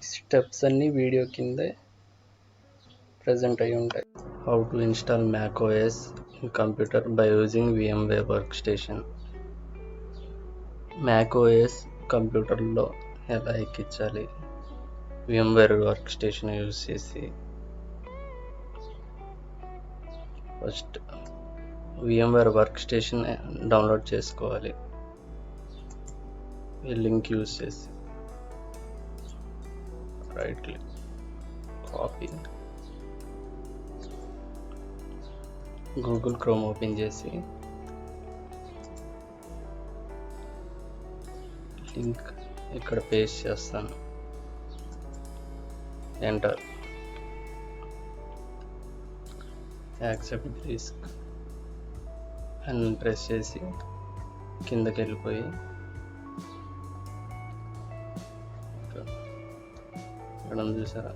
Steps అన్నీ video కింద present అయి ఉంటాయి. How to install macOS in computer by using VMware Workstation. macOS కంప్యూటర్లో ఎలా ఎక్కించాలి VMware Workstation యూజ్ చేసి. ఫస్ట్ VMware Workstation డౌన్లోడ్ చేసుకోవాలి. ఈ లింక్ యూజ్ చేసి right click, copy, Google chrome open చేసి లింక్ ఇక్కడ పేస్ట్ చేస్తాను. ఎంటర్, యాక్సెప్ట్ రిస్క్ అని ప్రెస్ చేసి కిందకి వెళ్ళిపోయి ఇక్కడ చూసారా,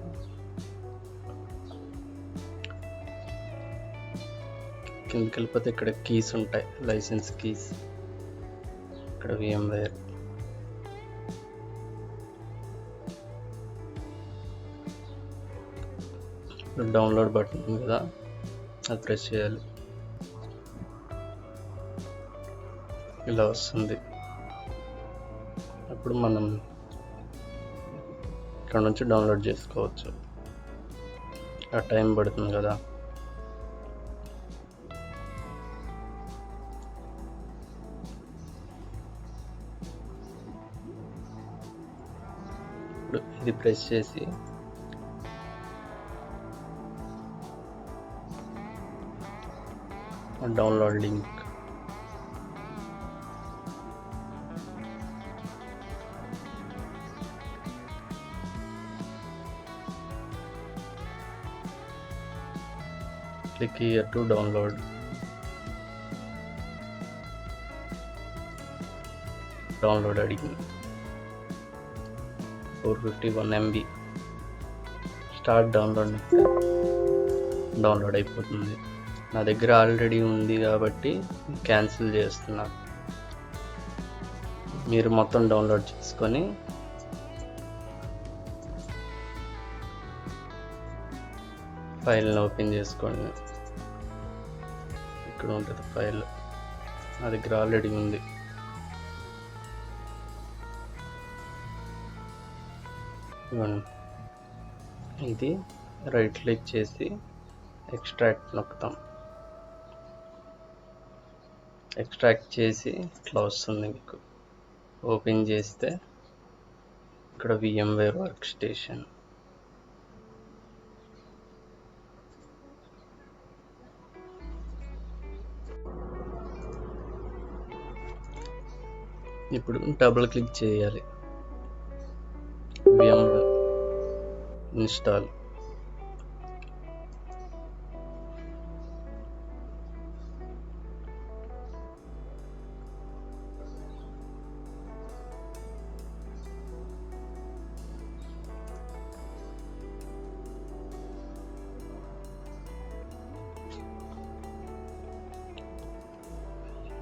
కిందకి వెళ్ళిపోతే ఇక్కడ కీస్ ఉంటాయి, లైసెన్స్ కీస్. ఇక్కడ VMware, డౌన్లోడ్ బటన్ ఉంది కదా, అది ప్రెస్ చేయాలి. ఇలా వస్తుంది. అప్పుడు మనం ఇక్కడ నుంచి డౌన్లోడ్ చేసుకోవచ్చు. ఆ టైం పడుతుంది కదా. ఇప్పుడు ఇది ప్రెస్ చేసి download link, click here to download. Download అడిగింది 451 MB. స్టార్ట్ డౌన్లోడ్, డౌన్లోడ్ అయిపోతుంది. నా దగ్గర ఆల్రెడీ ఉంది కాబట్టి క్యాన్సిల్ చేస్తున్నా. మీరు మొత్తం డౌన్లోడ్ చేసుకొని ఫైల్ని ఓపెన్ చేసుకోండి. ఇక్కడ ఉంటుంది ఫైల్, నా దగ్గర ఆల్రెడీ ఉంది. ఇది రైట్ క్లిక్ చేసి ఎక్స్ట్రాక్ట్ నొక్కుతాం. ఎక్స్ట్రాక్ట్ చేసి ఇట్లా వస్తుంది మీకు. ఓపెన్ చేస్తే ఇక్కడ VMware Workstation. ఇప్పుడు డబుల్ క్లిక్ చేయాలి. VMware install.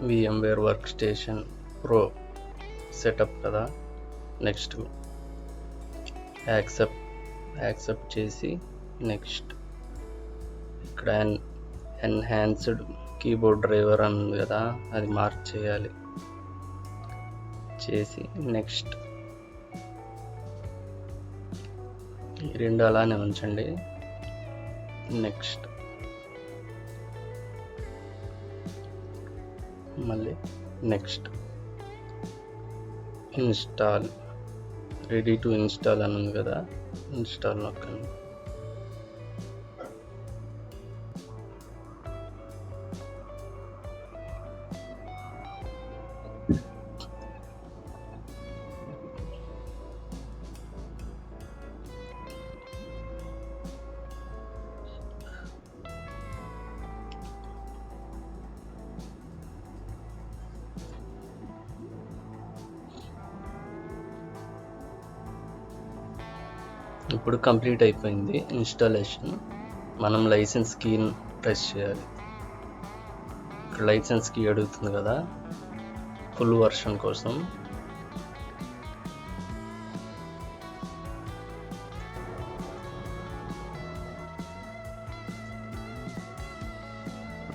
VMware Workstation Pro setup కదా. నెక్స్ట్ యాక్సెప్ట్ చేసి నెక్స్ట్. ఇక్కడ ఎన్హాన్స్డ్ కీబోర్డ్ డ్రైవర్ అని ఉంది కదా, అది మార్క్ చేయాలి. చేసి నెక్స్ట్. ఈ రెండు అలానే ఉంచండి. నెక్స్ట్, మళ్ళీ next. Install, ready to install అని ఉంది కదా, ఇన్స్టాల్ నొక్కండి. ఇప్పుడు కంప్లీట్ అయిపోయింది ఇన్స్టాలేషన్. మనం లైసెన్స్ కీని ప్రెస్ చేయాలి. ఇక్కడ లైసెన్స్ కీ అడుగుతుంది కదా, ఫుల్ వర్షన్ కోసం.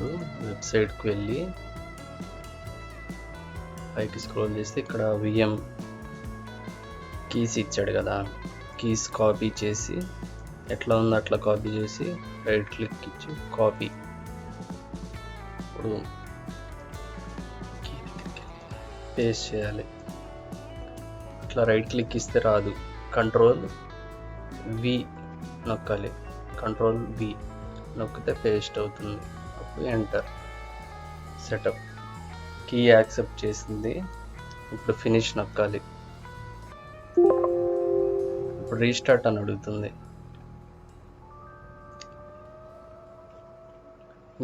ఇప్పుడు వెబ్సైట్కి వెళ్ళి పైకి స్క్రోల్ చేస్తే ఇక్కడ విఎం కీస్ ఇచ్చాడు కదా, కీస్ కాపీ చేసి ఎట్లా ఉందో అట్లా కాపీ చేసి రైట్ క్లిక్ ఇచ్చి కాపీ. ఇప్పుడు పేస్ట్ చేయాలి. ఇట్లా రైట్ క్లిక్ ఇస్తే రాదు, కంట్రోల్ వి నొక్కాలి. కంట్రోల్ వి నొక్కితే పేస్ట్ అవుతుంది. అప్పుడు ఎంటర్. సెటప్ కీ యాక్సెప్ట్ చేసింది. ఇప్పుడు ఫినిష్ నొక్కాలి. ఇప్పుడు రీస్టార్ట్ అని అడుగుతుంది.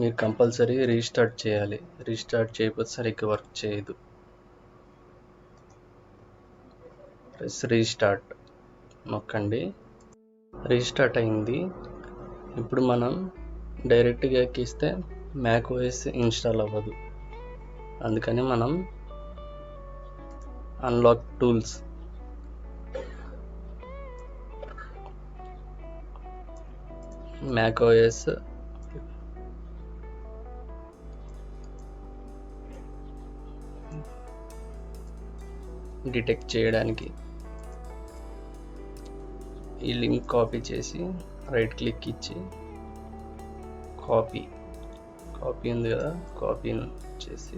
మీరు కంపల్సరీ రీస్టార్ట్ చేయాలి. రీస్టార్ట్ చేయకపోతే సరిగ్గా వర్క్ చేయదు. ప్రెస్ రీస్టార్ట్ నొక్కండి. రీస్టార్ట్ అయింది. ఇప్పుడు మనం డైరెక్ట్గా ఎక్కిస్తే మ్యాక్ ఓఎస్ ఇన్స్టాల్ అవ్వదు. అందుకని మనం unlock tools Mac OS detect చేయడానికి ఈ లింక్ కాపీ చేసి రైట్ క్లిక్ ఇచ్చి కాపీ ఉంది కదా, కాపీ చేసి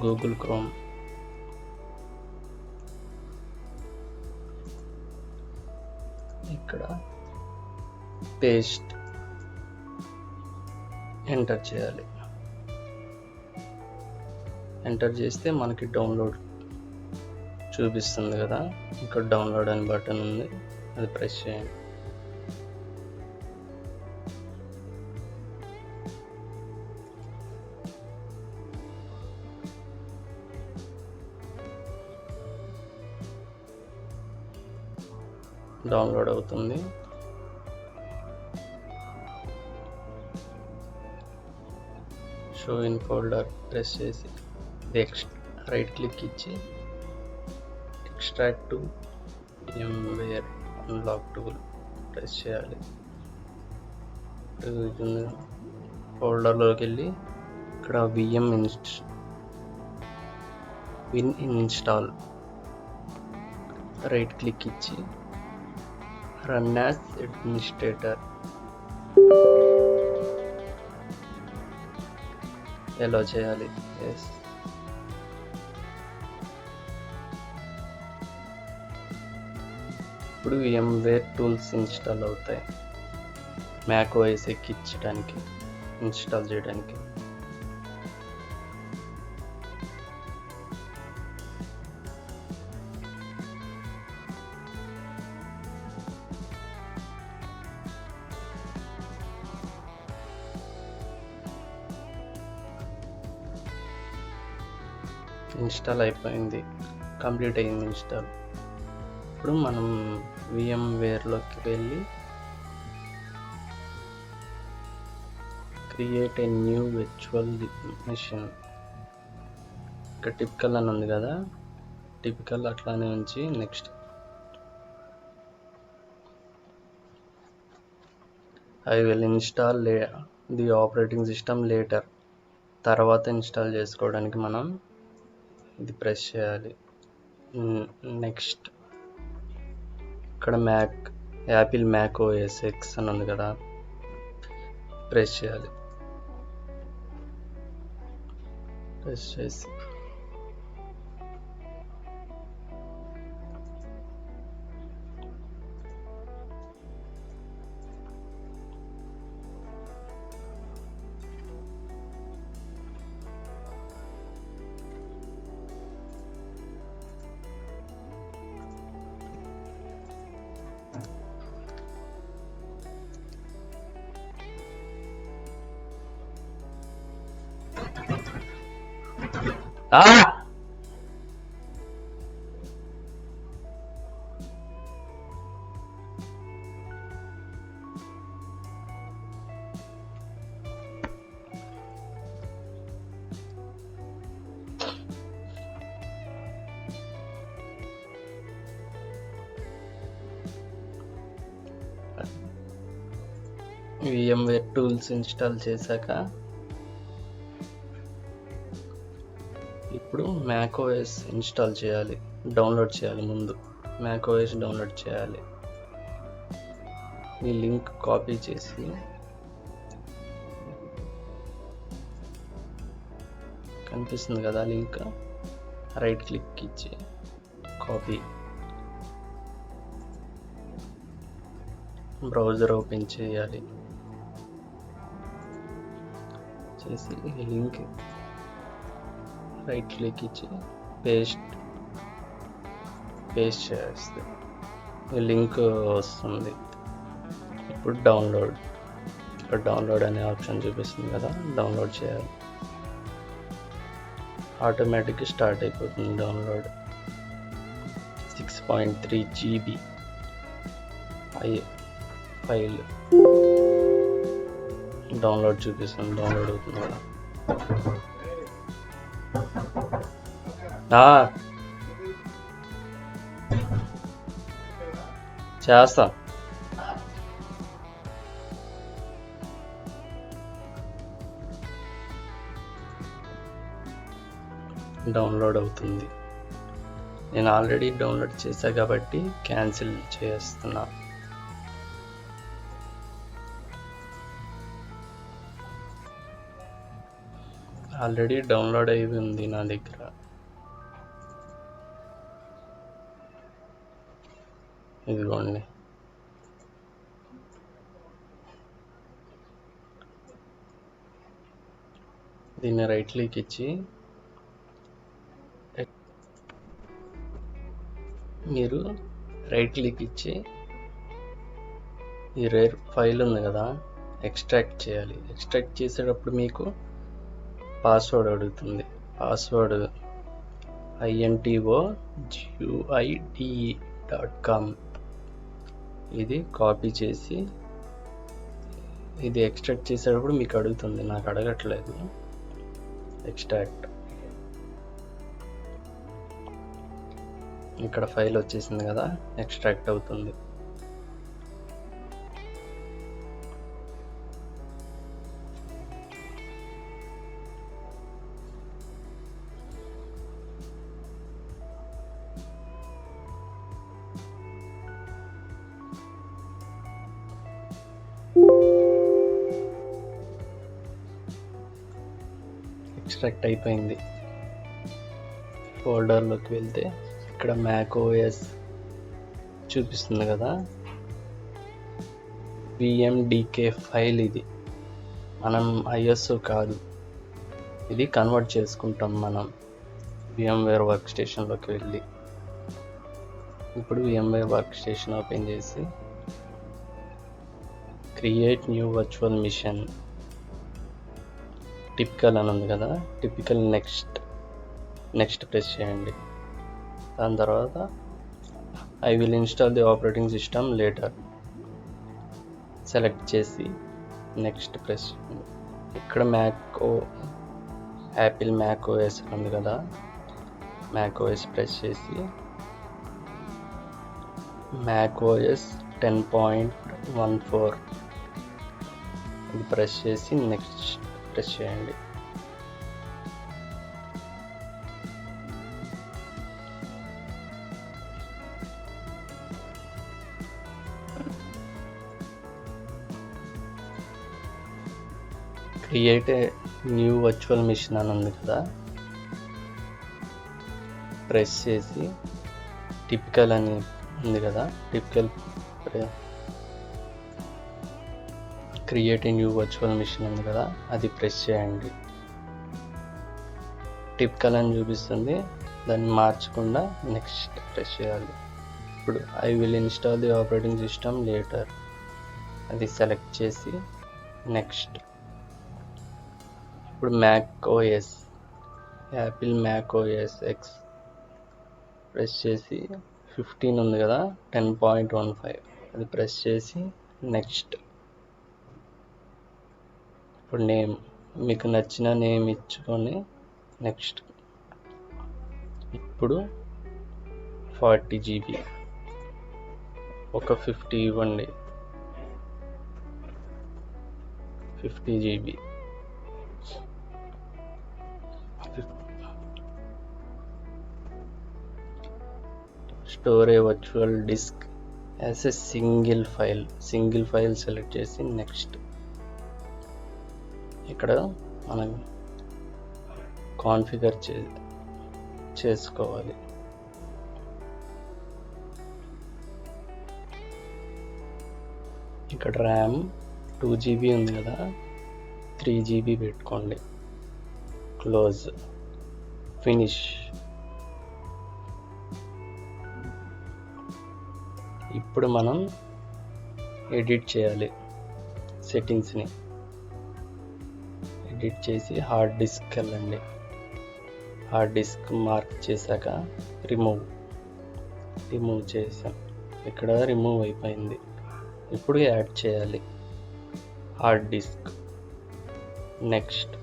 గూగుల్ క్రోమ్ ఇక్కడ పేస్ట్ ఎంటర్ చేయాలి. ఎంటర్ చేస్తే మనకి డౌన్లోడ్ చూపిస్తుంది కదా, ఇక్కడ డౌన్లోడ్ అని బటన్ ఉంది, అది ప్రెస్ చేయండి. డౌన్లోడ్ అవుతుంది. షో ఇన్ ఫోల్డర్ ప్రెస్ చేసి రైట్ క్లిక్ ఇచ్చి extract to VMware unlock tool press చేయాలి. ఫోల్డర్లోకి వెళ్ళి ఇక్కడ విన్ ఇన్స్టాల్ రైట్ క్లిక్ ఇచ్చి రన్ యాజ్ అడ్మినిస్ట్రేటర్ ఎలా చేయాలి. ఎస్, ఇప్పుడు VMware టూల్స్ ఇన్స్టాల్ అవుతాయి మ్యాక్ ఓఎస్ ఎక్కించడానికి, ఇన్స్టాల్ చేయడానికి. ఇన్స్టాల్ అయిపోయింది, కంప్లీట్ అయింది ఇన్స్టాల్. ఇప్పుడు మనం VMwareలోకి వెళ్ళి create a new virtual machine, ఇక్కడ టిపికల్ అని ఉంది కదా, టిపికల్ అట్లానే ఉంచి next I will install the operating system later, తర్వాత ఇన్స్టాల్ చేసుకోవడానికి మనం ఇది ప్రెస్ చేయాలి. నెక్స్ట్ ఇక్కడ యాపిల్ మ్యాక్ ఓఎస్ ఎక్స్ అని ఉంది కదా, ప్రెస్ చేయాలి. ప్రెస్ చేసి VMware టూల్స్ ఇన్స్టాల్ చేశాక ఇప్పుడు macOS ఇన్స్టాల్ చేయాలి, డౌన్లోడ్ చేయాలి. ముందు macOS డౌన్లోడ్ చేయాలి. ఈ లింక్ కాపీ చేసి కనిపిస్తుంది కదా లింక్, రైట్ క్లిక్ ఇచ్చి కాపీ, బ్రౌజర్ ఓపెన్ చేయాలి. చేసి ఈ లింక్ రైట్ క్లిక్ ఇచ్చి పేస్ట్ చేస్తే ఈ లింక్ వస్తుంది. ఇప్పుడు డౌన్లోడ్ అనే ఆప్షన్ చూపిస్తుంది కదా, డౌన్లోడ్ చేయాలి. ఆటోమేటిక్గా స్టార్ట్ అయిపోతుంది డౌన్లోడ్. 6.3 GB ఫైల్ డౌన్లోడ్ చూపిస్తుంది, డౌన్లోడ్ అవుతుంది కదా. చేస్తా. డౌన్లోడ్ అవుతుంది. నేను ఆల్రెడీ డౌన్లోడ్ చేశా కాబట్టి క్యాన్సిల్ చేస్తున్నా. ఆల్రెడీ డౌన్లోడ్ అయి ఉంది నా దగ్గర. ఇదిగోండి. దీన్ని రైట్ క్లిక్ ఇచ్చి మీరు రైట్ క్లిక్ ఇచ్చి ఈ రేర్ ఫైల్ ఉంది కదా, ఎక్స్ట్రాక్ట్ చేయాలి. ఎక్స్ట్రాక్ట్ చేసేటప్పుడు మీకు పాస్వర్డ్ అడుగుతుంది. Password intoguide.com. ఇది కాపీ చేసి ఇది ఎక్స్ట్రాక్ట్ చేసేటప్పుడు మీకు అడుగుతుంది, నాకు అడగట్లేదు. ఎక్స్ట్రాక్ట్, ఇక్కడ ఫైల్ వచ్చేసింది కదా, ఎక్స్ట్రాక్ట్ అవుతుంది. ఎక్స్ట్రాక్ట్ అయిపోయింది. ఫోల్డర్లోకి వెళ్తే ఇక్కడ macOS చూపిస్తుంది కదా, VMDK ఫైల్. ఇది మనం ISO కాదు, ఇది కన్వర్ట్ చేసుకుంటాం మనం VMware వర్క్స్టేషన్లోకి వెళ్ళి. ఇప్పుడు VMware వర్క్స్టేషన్ ఓపెన్ చేసి create new virtual machine, typical అని ఉంది కదా, టిపికల్ నెక్స్ట్ ప్రెస్ చేయండి. దాని తర్వాత I will install the operating system later select చేసి నెక్స్ట్ ప్రెస్ చేయండి. ఇక్కడ యాపిల్ macOS ఉంది కదా, macOS ప్రెస్ చేసి macOS 10.14 ఇది ప్రెస్ చేసి నెక్స్ట్ ప్రెస్ చేయండి. Create a new virtual machine అని ఉంది కదా, ప్రెస్ చేసి టిపికల్ అని ఉంది కదా, typical create a new virtual machine ఉంది కదా, అది ప్రెస్ చేయండి. టిపికల్ అని చూపిస్తుంది, దాన్ని మార్చకుండా నెక్స్ట్ ప్రెస్ చేయాలి. ఇప్పుడు I will install the operating system later అది సెలెక్ట్ చేసి నెక్స్ట్. ఇప్పుడు macOS Apple macOS X press చేసి 15 ఉంది కదా, 10.15 అది ప్రెస్ చేసి నెక్స్ట్. ఇప్పుడు నేమ్ మీకు నచ్చిన నేమ్ ఇచ్చుకొని నెక్స్ట్. ఇప్పుడు 40 GB ఒక 50 ఇవ్వండి. 50 GB. Store a virtual disk as a single file select చేసి నెక్స్ట్. ఇక్కడ మనం కాన్ఫిగర్ చేసుకోవాలి. ఇక్కడ ర్యామ్ 2 GB ఉంది కదా, 3 GB పెట్టుకోండి. Close, finish. ఇప్పుడు మనం ఎడిట్ చేయాలి. సెట్టింగ్స్ని ఎడిట్ చేసి హార్డ్ డిస్క్ వెళ్ళండి. హార్డ్ డిస్క్ మార్క్ చేశాక రిమూవ్ చేసాం. ఇక్కడ రిమూవ్ అయిపోయింది. ఇప్పుడు యాడ్ చేయాలి హార్డ్ డిస్క్. నెక్స్ట్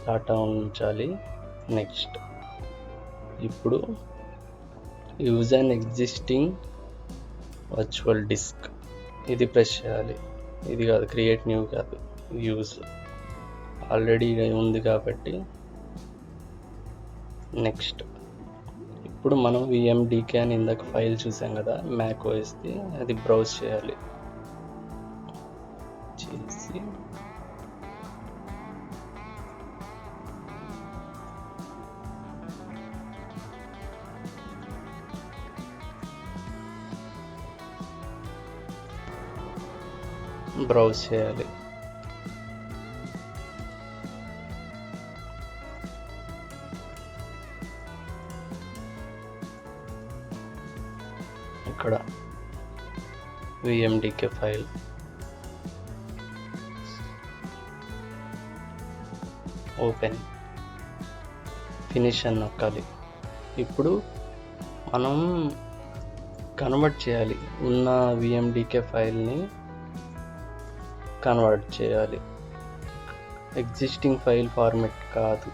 టాటా ఉంచాలి. నెక్స్ట్. ఇప్పుడు use an existing virtual disk, ఇది ప్రెస్ చేయాలి. ఇది కాదు, క్రియేట్ న్యూ కాదు, యూజ్. ఆల్రెడీ ఉంది కాబట్టి నెక్స్ట్. ఇప్పుడు మనం VMDK అని ఇందాక ఫైల్ చూసాం కదా, మ్యాక్ ఓఎస్ది, అది బ్రౌజ్ చేయాలి. చేసి బ్రౌజ్ చేయాలి. ఇక్కడ VMDK ఫైల్, ఓపెన్, ఫినిష్ అని నొక్కాలి. ఇప్పుడు మనం కన్వర్ట్ చేయాలి. ఉన్న VMDK ఫైల్ని కన్వర్ట్ చేయాలి. ఎగ్జిస్టింగ్ ఫైల్ ఫార్మెట్ కాదు,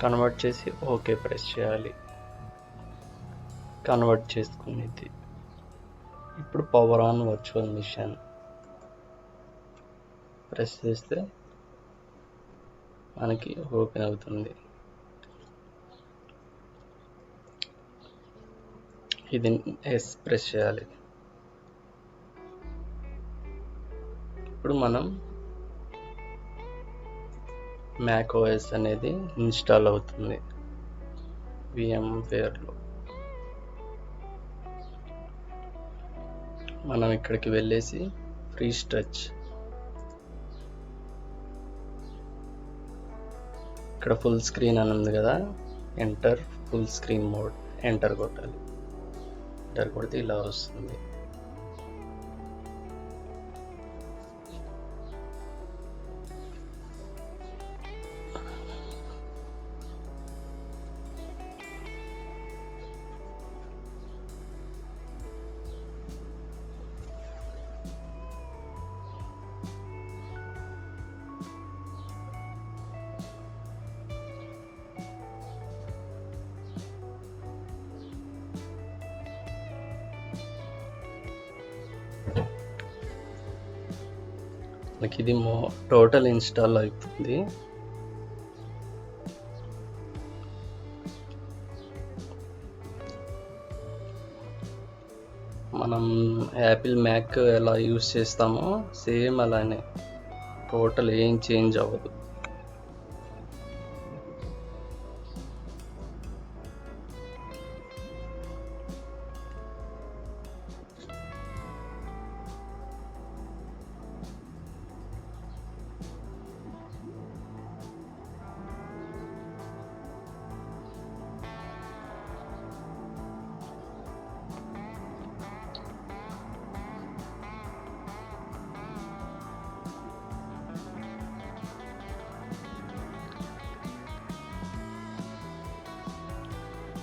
కన్వర్ట్ చేసి ఓకే ప్రెస్ చేయాలి. కన్వర్ట్ చేసుకునేది. ఇప్పుడు power on virtual machine press చేస్తే మనకి ఓపెన్ అవుతుంది. ఇది ఎస్ ప్రెస్ చేయాలి. ఇప్పుడు మనం మ్యాక్ ఓఎస్ అనేది ఇన్స్టాల్ అవుతుంది VMwareలో. మనం ఇక్కడికి వెళ్ళేసి ఫ్రీ స్ట్రెచ్, ఇక్కడ ఫుల్ స్క్రీన్ అని ఉంది కదా, enter full screen mode, enter కొట్టాలి. ఎంటర్ కొడితే ఇలా వస్తుంది. మనకి ఇది టోటల్ ఇన్స్టాల్ అవుతుంది. మనం యాపిల్ మ్యాక్ ఎలా యూస్ చేస్తామో సేమ్ అలానే, టోటల్ ఏం చేంజ్ అవ్వదు.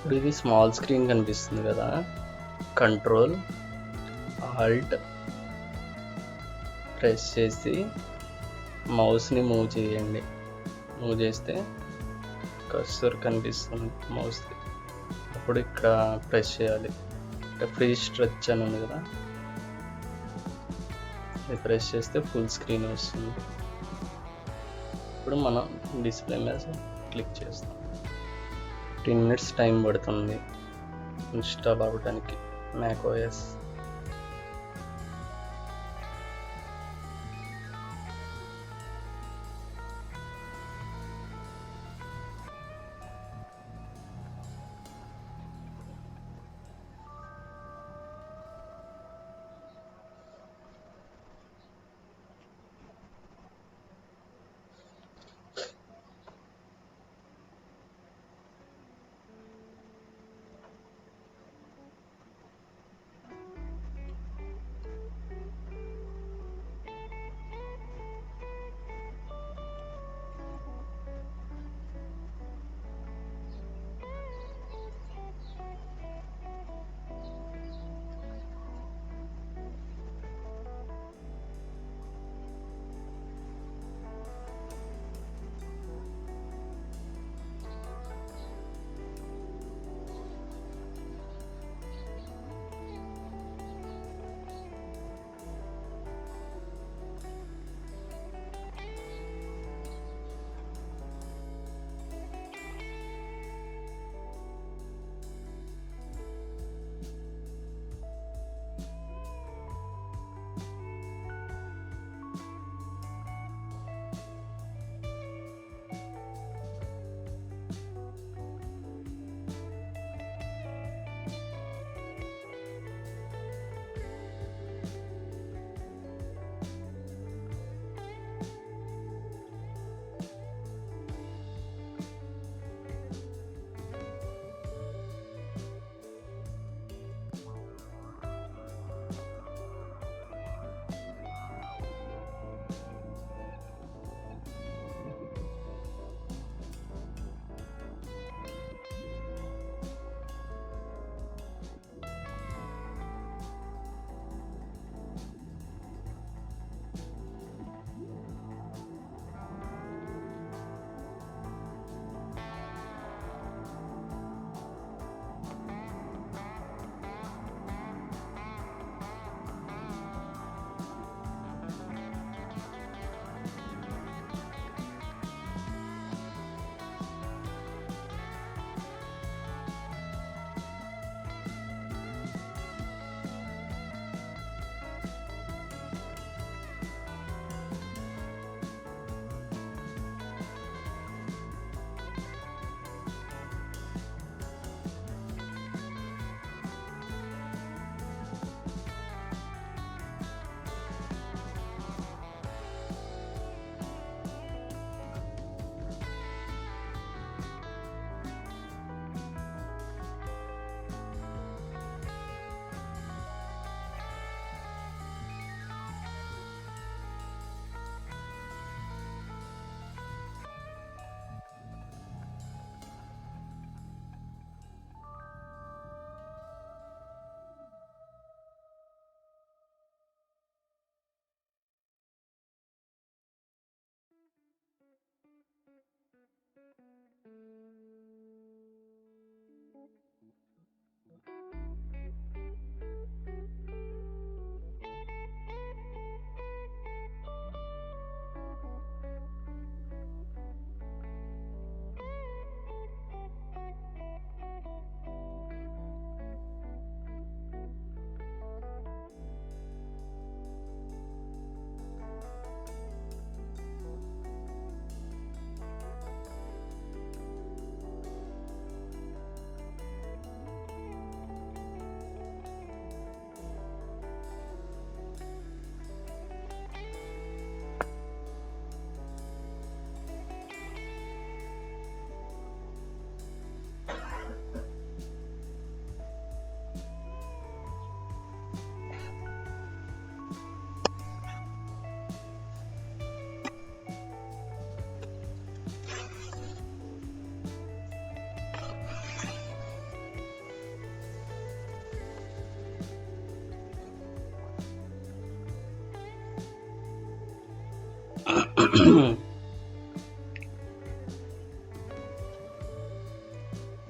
ఇప్పుడు ఇది స్మాల్ స్క్రీన్ కనిపిస్తుంది కదా, కంట్రోల్ ఆల్ట్ ప్రెస్ చేసి మౌస్ని మూవ్ చేయండి. మూవ్ చేస్తే కర్సర్ కనిపిస్తుంది మౌస్ది. అప్పుడు ఇక్కడ ప్రెస్ చేయాలి ఇక్కడ ఫ్రీ స్ట్రెచ్ అని ఉంది కదా, ఇది ప్రెస్ చేస్తే ఫుల్ స్క్రీన్ వస్తుంది. ఇప్పుడు మనం డిస్ప్లే మీద క్లిక్ చేస్తాం. 15 minutes టైం పడుతుంది ఇన్స్టాల్ అవ్వడానికి macOS.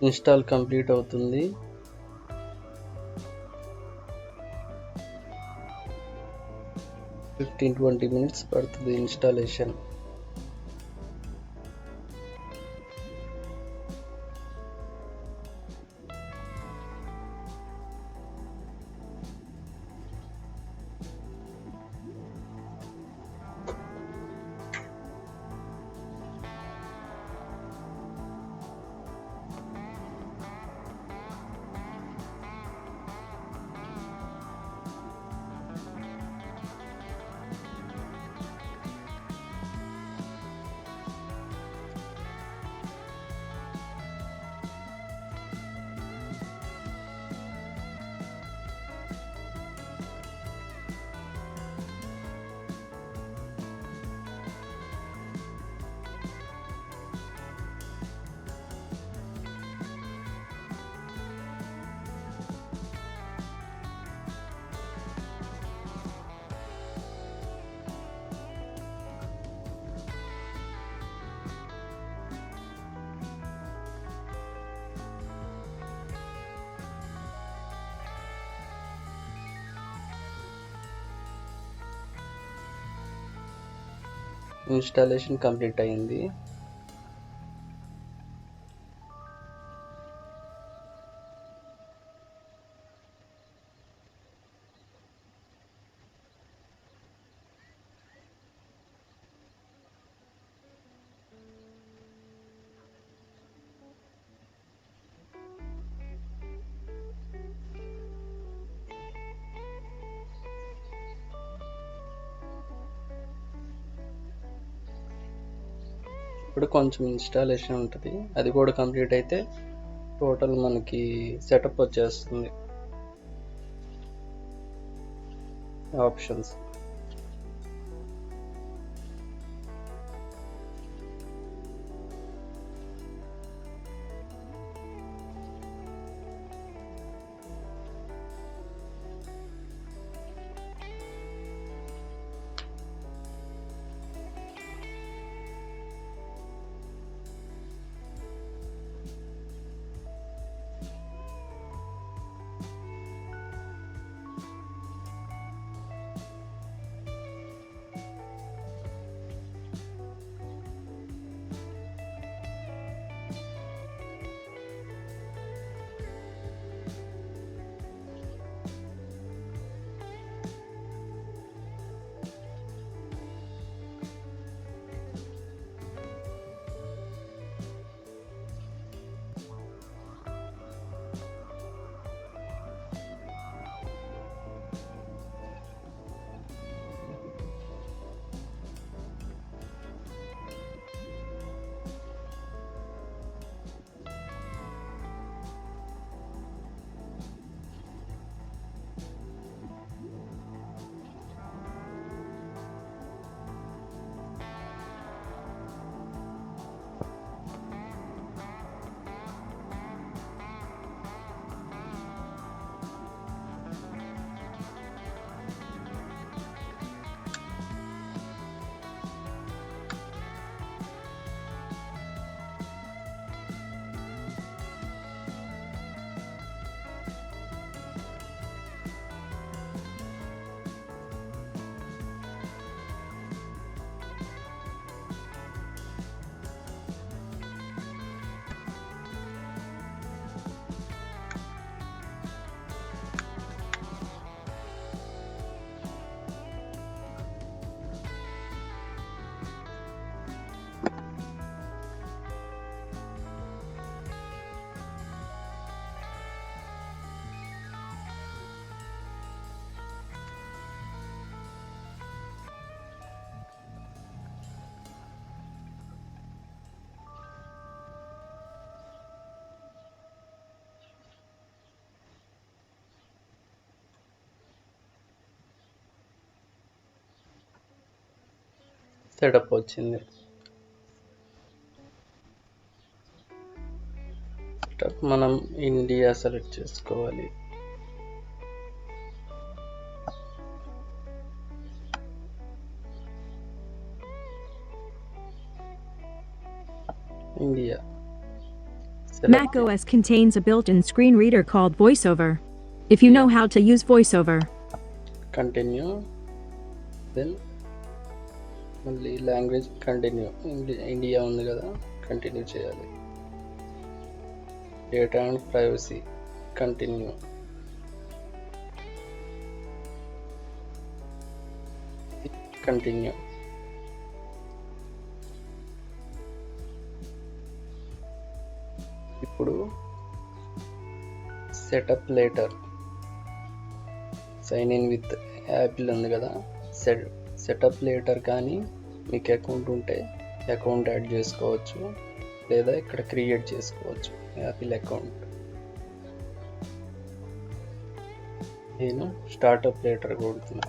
ఇన్స్టాల్ కంప్లీట్ అవుతుంది. 15-20 minutes పడుతుంది ఇన్స్టాలేషన్. ఇన్స్టాలేషన్ కంప్లీట్ అయింది. ఇప్పుడు కొంచెం ఇన్స్టాలేషన్ ఉంటుంది, అది కూడా కంప్లీట్ అయితే టోటల్ మనకి సెటప్ వచ్చేస్తుంది. ఆప్షన్స్ సెటప్ వచ్చింది. మనం ఇండియా సెలెక్ట్ చేసుకోవాలి. India. Mac OS contains a built-in screen reader called VoiceOver. If you know how to use VoiceOver, Continue. Then మళ్ళీ లాంగ్వేజ్ కంటిన్యూ, ఇండియా ఉంది కదా, కంటిన్యూ చేయాలి. Data and privacy continue. Continue. ఇప్పుడు set up later, sign in with Apple ఉంది కదా, setup later కానీ మీకు account ఉంటే అకౌంట్ యాడ్ చేసుకోవచ్చు, లేదా ఇక్కడ క్రియేట్ చేసుకోవచ్చు యాపిల్ అకౌంట్. నేను స్టార్టప్ లేటర్ కొడుతున్నా,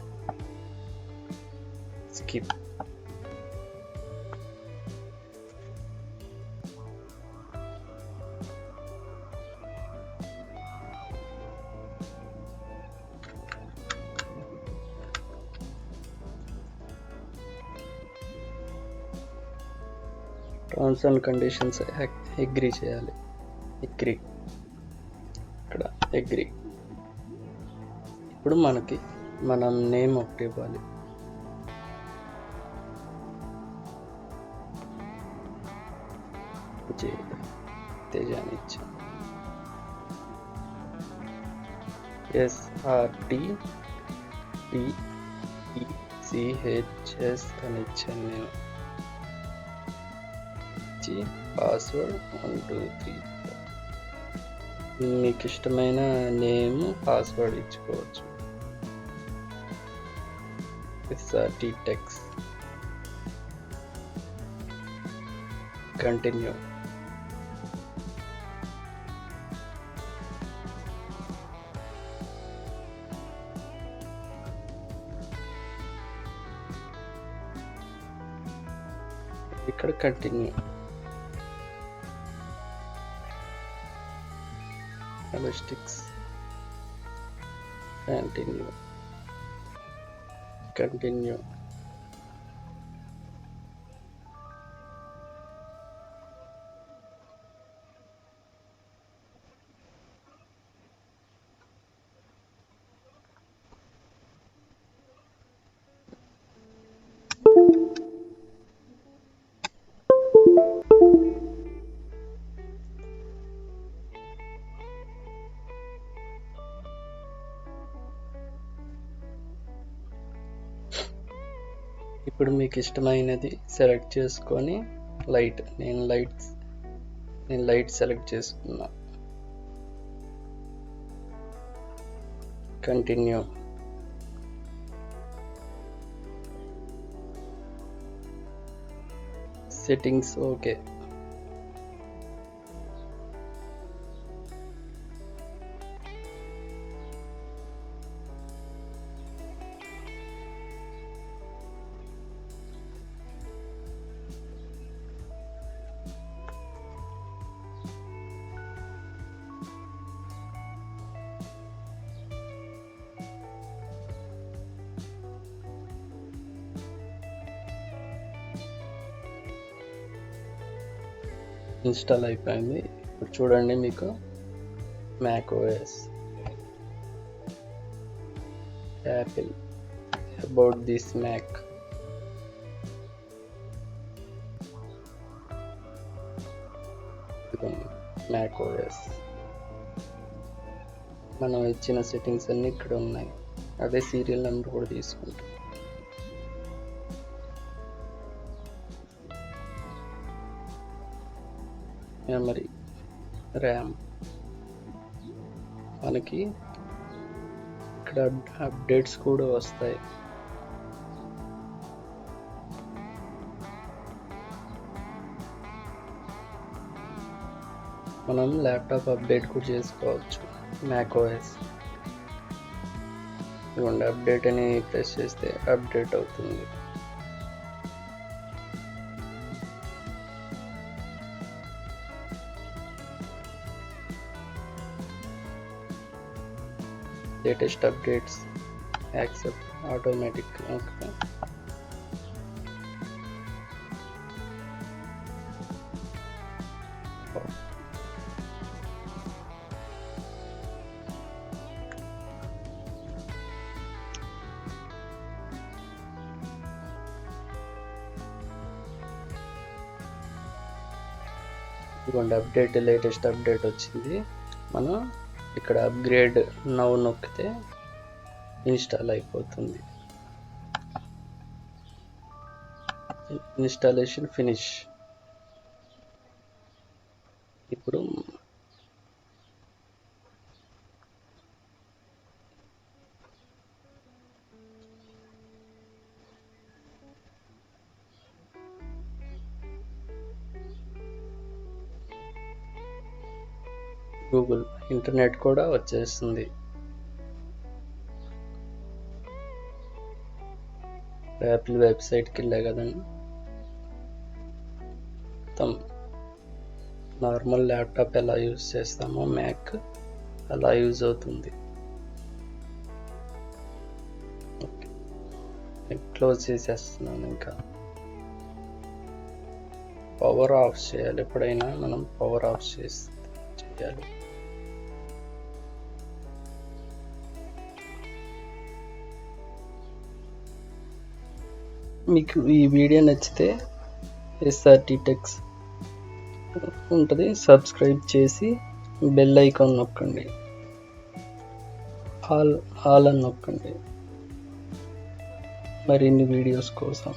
skip. Terms and conditions agree చేయాలి, అగ్రీ, ఇక్కడ అగ్రీ. ఇప్పుడు మనం నేమ్ ఒకటి ఇవ్వాలి. తేజాని ఇచ్చాం, SRTPECHS అని ఇచ్చాను నేను. పాస్వర్డ్ 1 2 3 మీకు ఇష్టమైన నేమ్ పాస్వర్డ్ ఇచ్చుకోవచ్చు. SRT టెక్స్, కంటిన్యూ. ఇక్కడ కంటిన్యూ. స్టిక్స్, కంటిన్యూ, కంటిన్యూ. ఇప్పుడు మీకు ఇష్టమైనది సెలెక్ట్ చేసుకొని నేను లైట్ సెలెక్ట్ చేసుకున్నా, కంటిన్యూ. Settings okay. ఇన్స్టాల్ అయిపోయింది. ఇప్పుడు చూడండి, మీకు macOS, Apple, about this Mac, macOS. మనం ఇచ్చిన సెట్టింగ్స్ అన్నీ ఇక్కడ ఉన్నాయి. అదే సీరియల్ నెంబర్ కూడా తీసుకుంటాం. మెమరీ, ర్యామ్, మనకి ఇక్కడ అప్డేట్స్ కూడా వస్తాయి. మనం ల్యాప్టాప్ అప్డేట్ కూడా చేసుకోవచ్చు. macOS ఇవ్వండి, అప్డేట్ అని ప్రెస్ చేస్తే అప్డేట్ అవుతుంది. Latest updates accept automatic. Okay, ఇదిగోండి అప్డేట్, లేటెస్ట్ అప్డేట్ వచ్చింది. మనం ఇక్కడ అప్గ్రేడ్ నౌ నొక్కితే ఇన్స్టాల్ అయిపోతుంది. Installation finish. ఇప్పుడు గూగుల్ ఇంటర్నెట్ కూడా వచ్చేస్తుంది. యాపిల్ వెబ్సైట్కి వెళ్ళా కదండి, మొత్తం నార్మల్ ల్యాప్టాప్ ఎలా యూజ్ చేస్తామో మ్యాక్ అలా యూజ్ అవుతుంది. క్లోజ్ చేసేస్తున్నాను. ఇంకా పవర్ ఆఫ్ చేయాలి. ఎప్పుడైనా మనం పవర్ ఆఫ్ చేయాలి. మీకు ఈ వీడియో నచ్చితే SRT టెక్స్ ఉంటుంది, సబ్స్క్రైబ్ చేసి బెల్ ఐకాన్ నొక్కండి, ఆల్ అని నొక్కండి మరిన్ని వీడియోస్ కోసం.